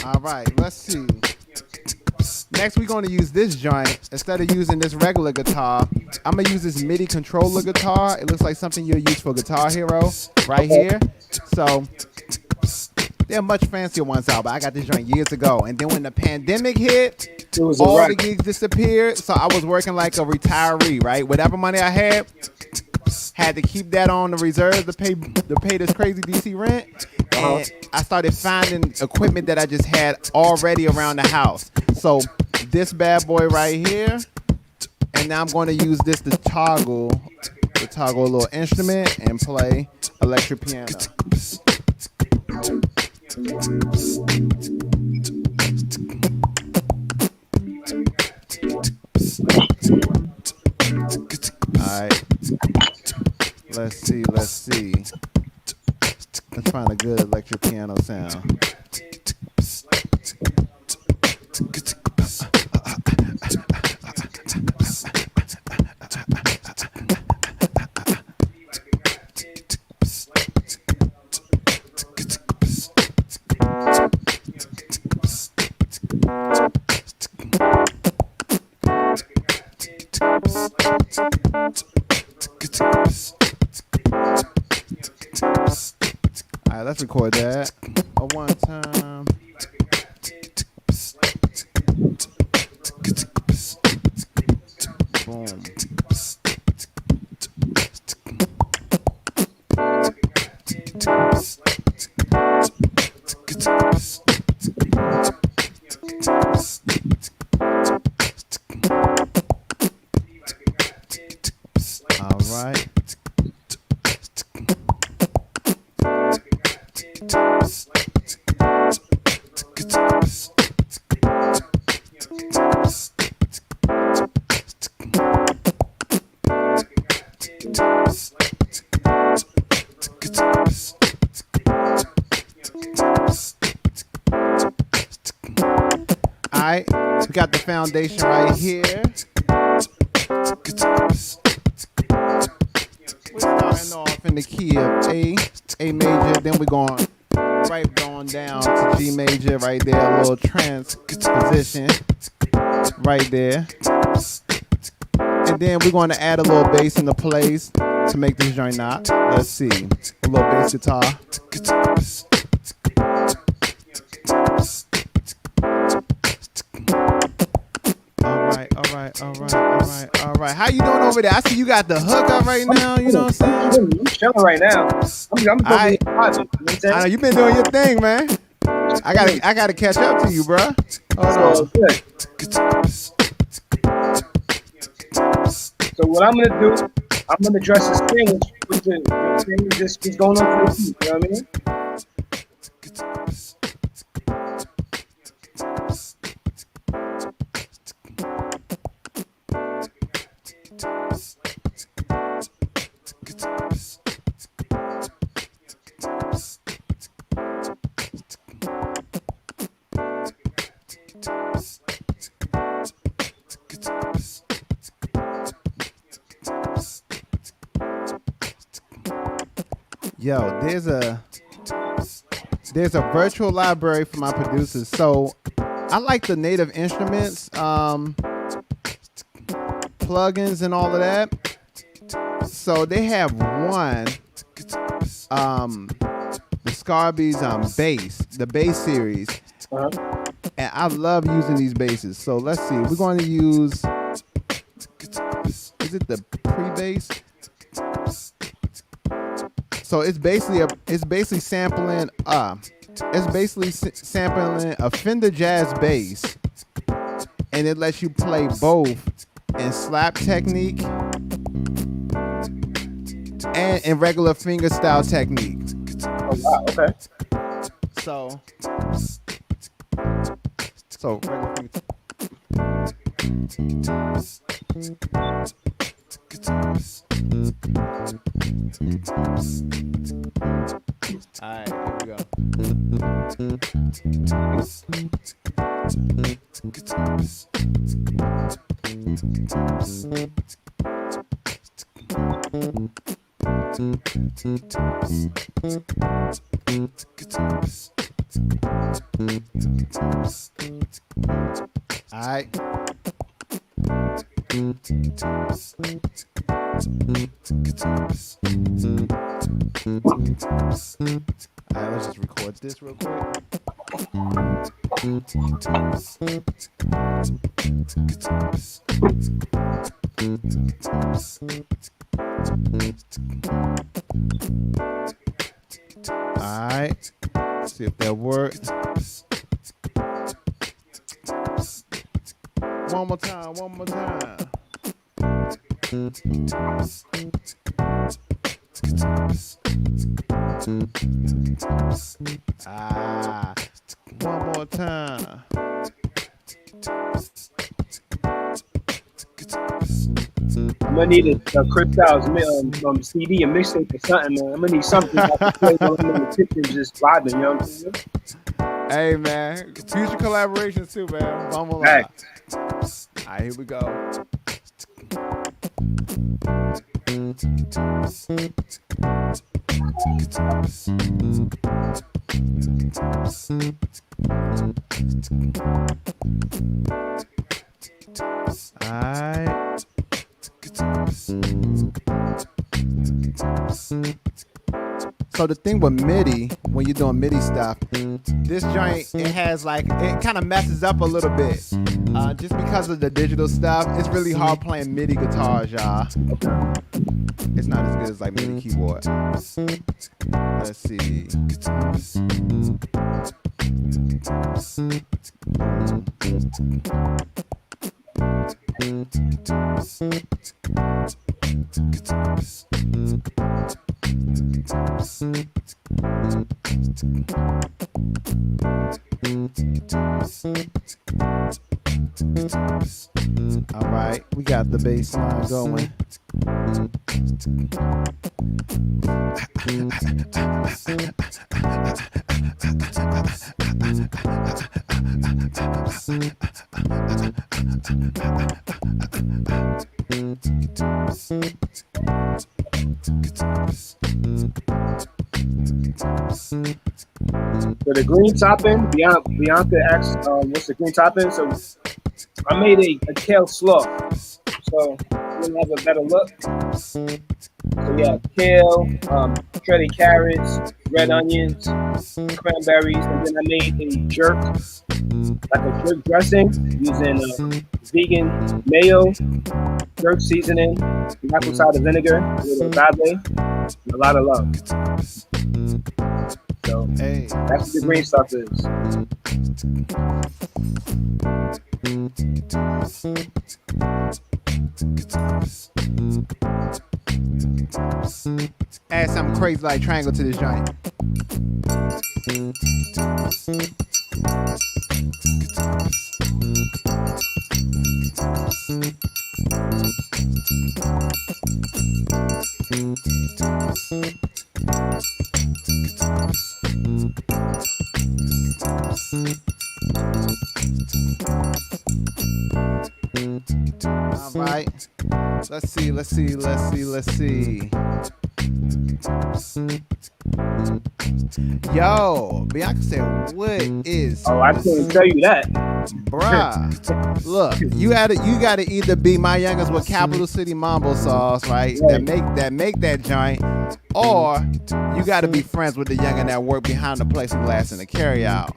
All right, let's see. Next, we're going to use this joint. Instead of using this regular guitar, I'm going to use this MIDI controller guitar. It looks like something you'll use for Guitar Hero right here. So, there are much fancier ones out, but I got this joint years ago. And then when the pandemic hit, all the gigs disappeared. So, I was working like a retiree, right? Whatever money I had to keep that on the reserve to pay this crazy DC rent. And I started finding equipment that I just had already around the house. So this bad boy right here, and now I'm going to use this to toggle a little instrument and play electric piano. All right. Let's see. Let's find a good electric piano sound. All right, let's record that one time. Boom. All right. Alright, we got the foundation right here. We're starting off in the key of A major, then we're going right on down to G major right there, a little transposition right there. And then we're going to add a little bass in the place to make this joint knock. Let's see, a little bass guitar. All right. How you doing over there? I see you got the hook up right now. You know what I'm saying? I'm chilling right now. I'm I know you've been doing your thing, man. I gotta catch up to you, bro. Hold on. So what I'm gonna do, I'm gonna dress this thing with the thing just going on for the beat. You know what I mean? Yo, there's a virtual library for my producers. So I like the native instruments, plugins and all of that. So they have one, the Scarby's bass, the bass series. And I love using these basses. So let's see. We're going to use, is it the pre-bass? So it's basically sampling a Fender Jazz bass, and it lets you play both in slap technique and in regular finger style technique. Oh wow, okay. So regular finger. Alright, here we go. Alright. Alright, let's just record this real quick. Alright, see if that worked. One more time. One more time. I'm gonna need a Christylez CD, a mixtape or something, man. I'm gonna need something I can play while I'm in the kitchen just vibing, you know what I'm saying? Hey, man. Future collaborations too, man. Bumble Hey. Alright, here we go. Alright. So the thing with MIDI, when you're doing MIDI stuff, this joint, it kind of messes up a little bit. Just because of the digital stuff, it's really hard playing MIDI guitars, y'all. It's not as good as like MIDI keyboard. Let's see. All right, we got the bass line going. So the green topping, Bianca asked, what's the green topping? So I made a kale slaw, so we'll have a better look. So yeah, kale, shredded carrots, red onions, cranberries, and then I made a jerk, like a jerk dressing using vegan mayo, jerk seasoning, apple cider vinegar, a little agave, and a lot of love. So Hey. that's what the green stuff is. Add something crazy like triangle to this joint. All right. Let's see. Yo, Bianca said, "What is?" Oh, I couldn't tell you that. Bruh, look, you gotta either be my youngest with capital city mambo sauce, right? That make that joint, or you gotta be friends with the youngin that work behind the plexiglass and the carry out.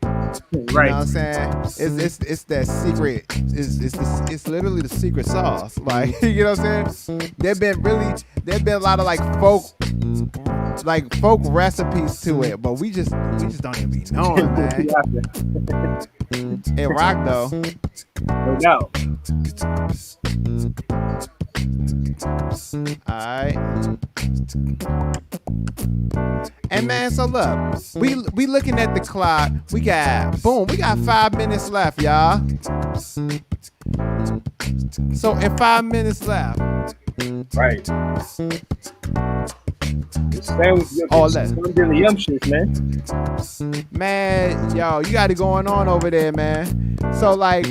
You know what I'm saying? It's that secret. It's literally the secret sauce. Like, you know what I'm saying? There's been a lot of like folk recipes to it, but we just don't even be knowing, man. It rock though. No doubt. Alright. And man, so look, we looking at the clock. We got 5 minutes left, y'all. So in 5 minutes left. Right. Man, yo, you got it going on over there, man. So like,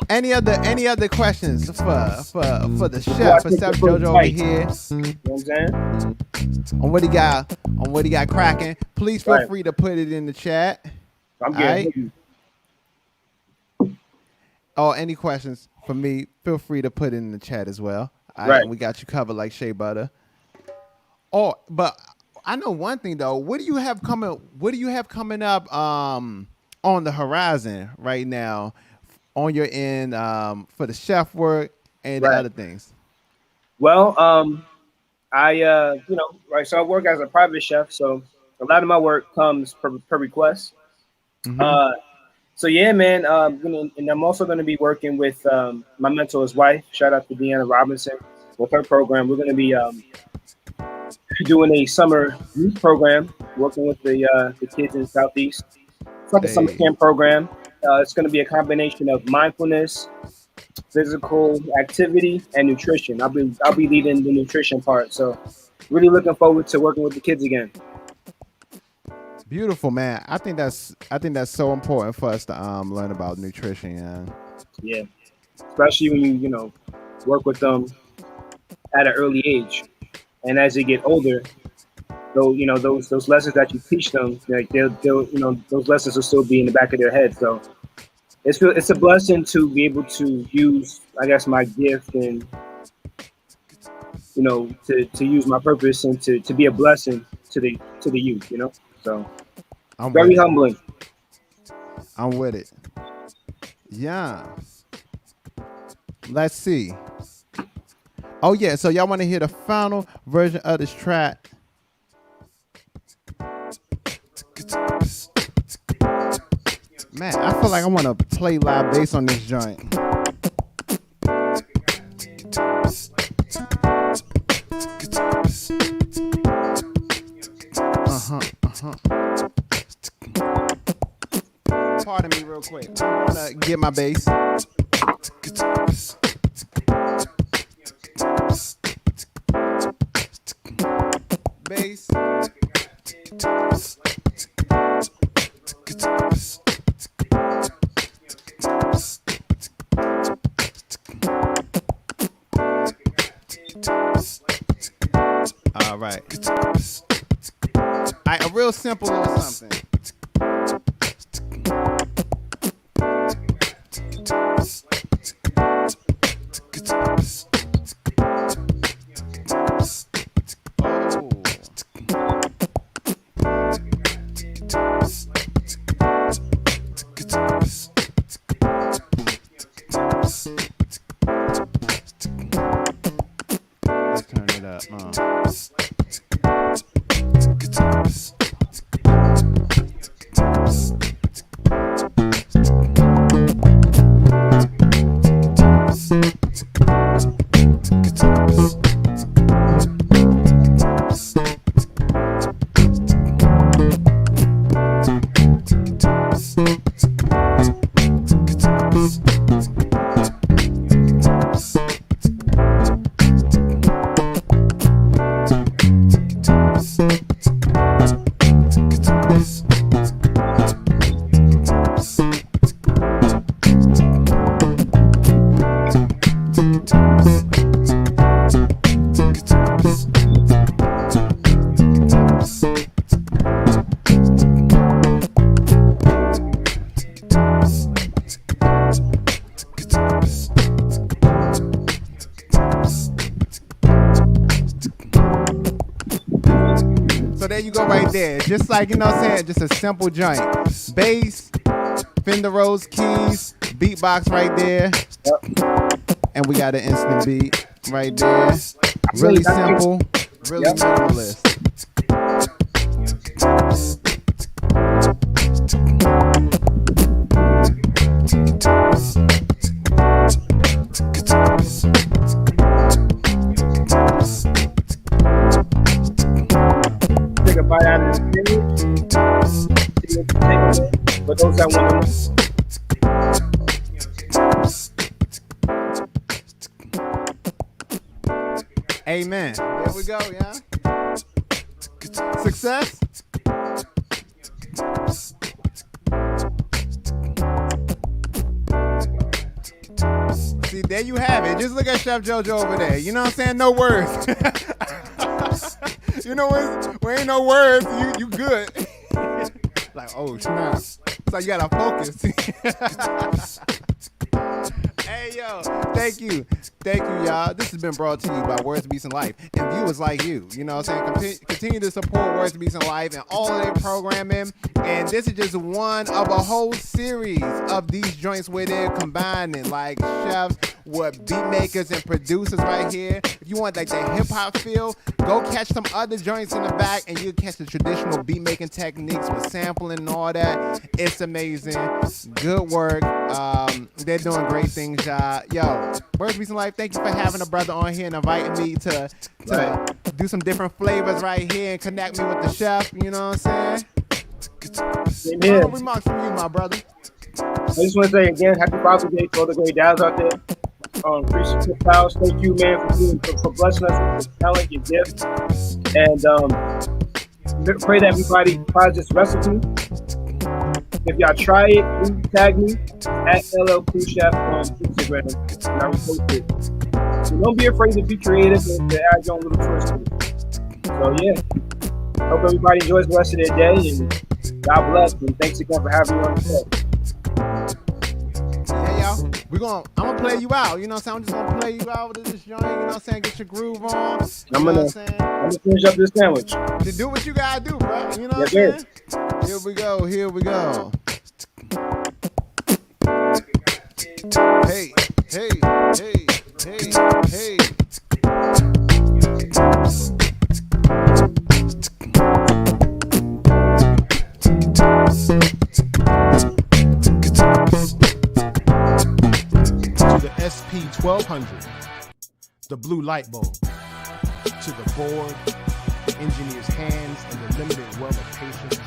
any other questions for the chef, for Chef Jojo over here? You know what I'm saying? On what he got cracking. Please feel free to put it in the chat. I'm getting Oh, any questions for me? Feel free to put it in the chat as well. Right. We got you covered like shea butter. Oh, but I know one thing though. What do you have coming up on the horizon right now on your end for the chef work and the other things? Well, I so I work as a private chef, so a lot of my work comes per request. Mm-hmm. So yeah, man, and I'm also going to be working with my mentor's wife. Shout out to Deanna Robinson with her program. We're going to be doing a summer youth program, working with the kids in Southeast. It's like a summer camp program. It's going to be a combination of mindfulness, physical activity, and nutrition. I'll be leading the nutrition part. So really looking forward to working with the kids again. Beautiful, man. I think that's so important for us to learn about nutrition. Yeah, especially when you work with them at an early age, and as they get older, those lessons that you teach them, like they'll those lessons will still be in the back of their head. So it's a blessing to be able to use, I guess, my gift and to use my purpose and to be a blessing to the youth. So I'm very humbling. I'm with it. Yeah. Let's see. Oh yeah, so y'all want to hear the final version of this track? Man, I feel like I want to play live bass on this joint. Pardon me real quick. I want to get my bass. Bass. All right. A real simple little something. there. Just like, you know what I'm saying, just a simple joint. Bass, Fender Rose keys, beatbox right there. And we got an instant beat right there. Really simple, really minimalist. Take a bite out of this image. See what you think of it. For those that want to know. Amen. There we go, yeah. Success. See, there you have it. Just look at Chef Jojo over there. You know what I'm saying? No words. You know what? When ain't no words, you good. Like, oh snap. So you gotta focus. Hey yo, thank you, y'all. This has been brought to you by Words, Beats, and Life and viewers like you. You know what I'm saying? Continue to support Words, Beats, and Life and all of their programming. And this is just one of a whole series of these joints where they're combining like chefs with beat makers and producers right here. If you want like that hip hop feel, go catch some other joints in the back and you'll catch the traditional beat making techniques with sampling and all that. It's amazing. Good work. They're doing great things, y'all. Yo, Words, Beats, and Life, thank you for having a brother on here and inviting me to do some different flavors right here and connect me with the chef. You know what I'm saying? Final remarks from you, my brother. I just want to say again, happy Father's Day to all the great dads out there. Appreciate Paz. Thank you, man, for blessing us with talent, your gift. And pray that everybody tries this recipe. If y'all try it, please tag me at LL2Chef on Instagram and I'll post it. So don't be afraid to be creative and to add your own little twist to it. So yeah, hope everybody enjoys the rest of their day and God bless and thanks again for having me on the show. Yeah, y'all. I'm gonna play you out. You know what I'm saying? I'm just gonna play you out with this joint. You know what I'm saying? Get your groove on. I'm gonna finish up this sandwich. To do what you gotta do, bro. You know what I'm saying? Here we go. Hey. To the SP1200, the blue light bulb, to the board, the engineer's hands, and the limited well of patience.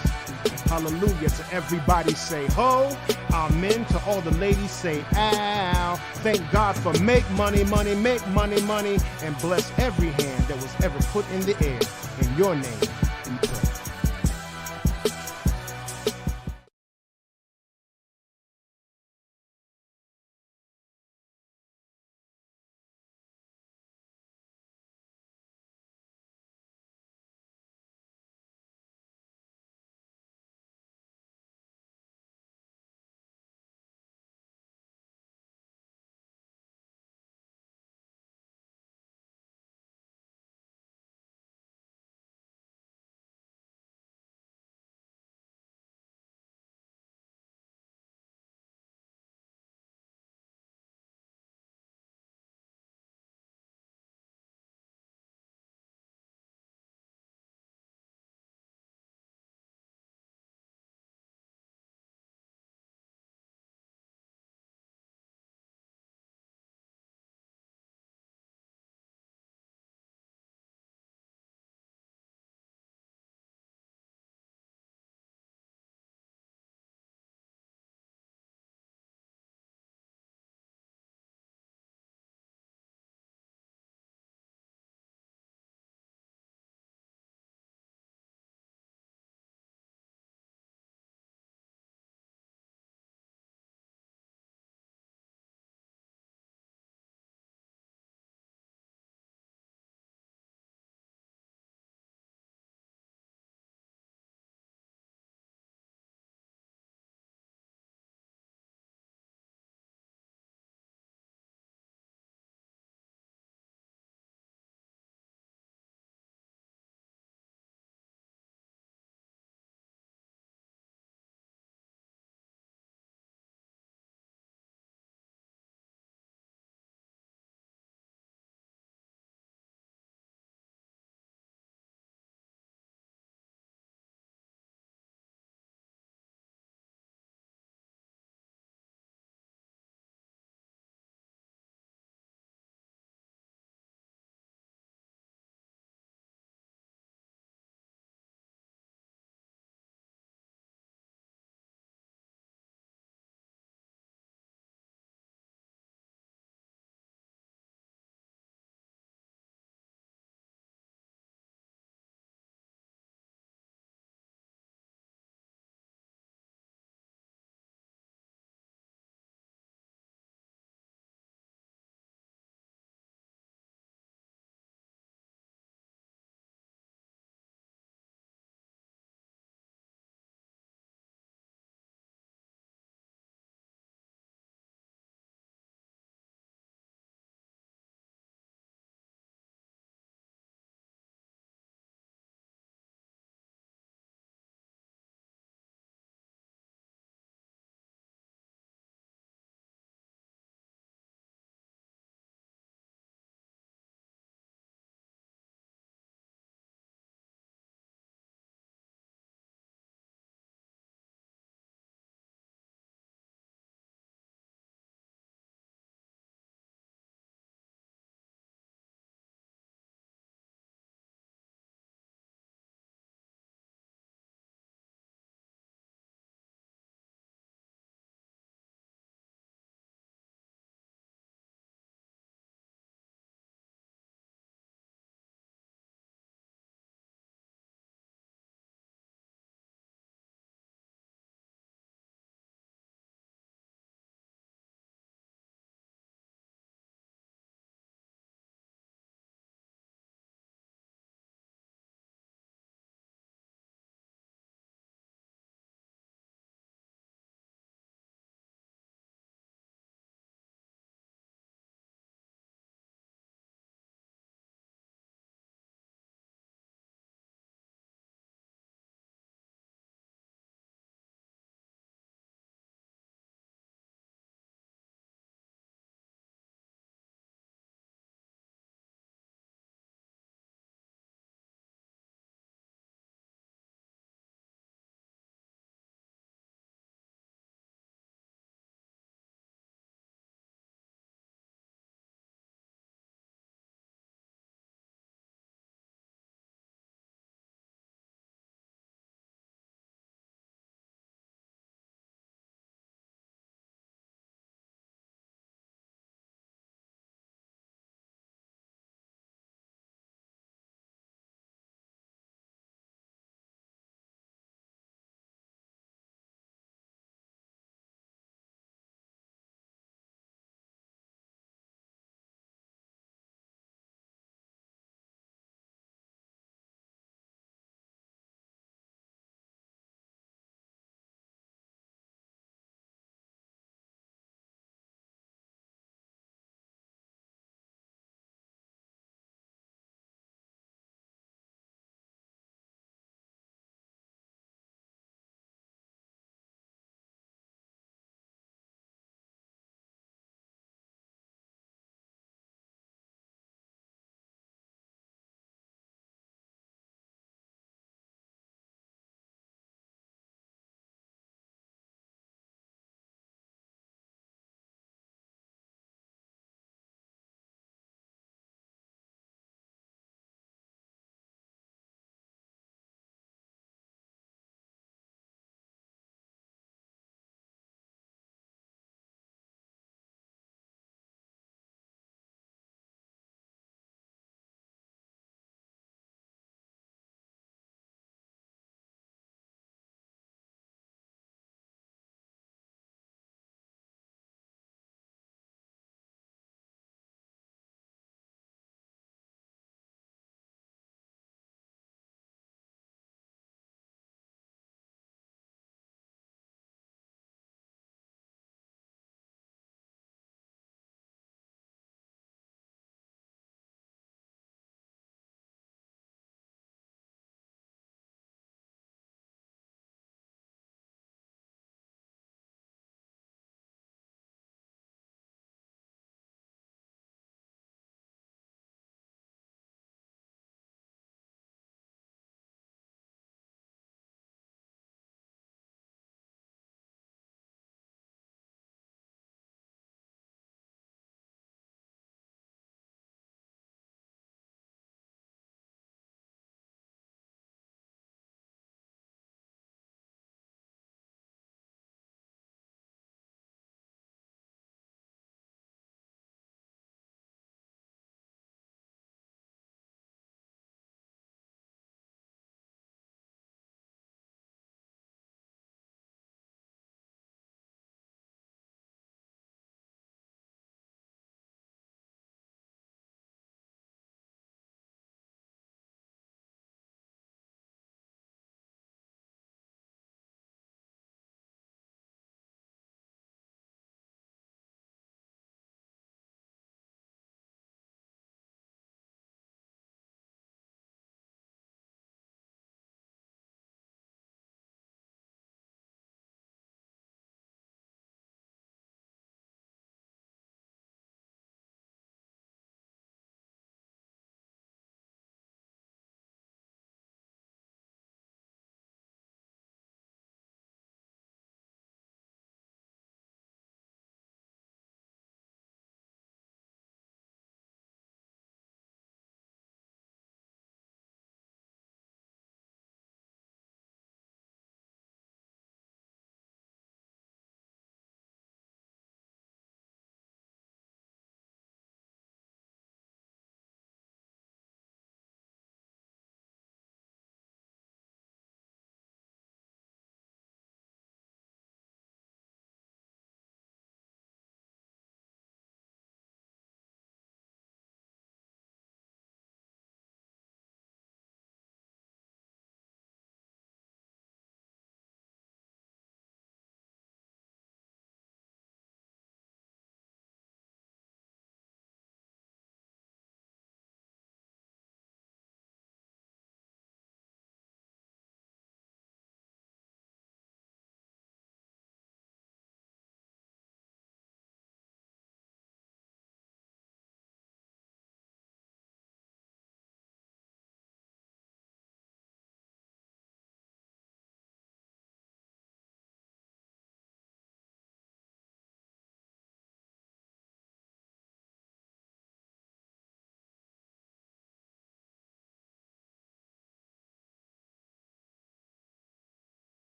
Hallelujah to everybody say ho, amen to all the ladies say ow. Thank God for make money, make money, and bless every hand that was ever put in the air in your name.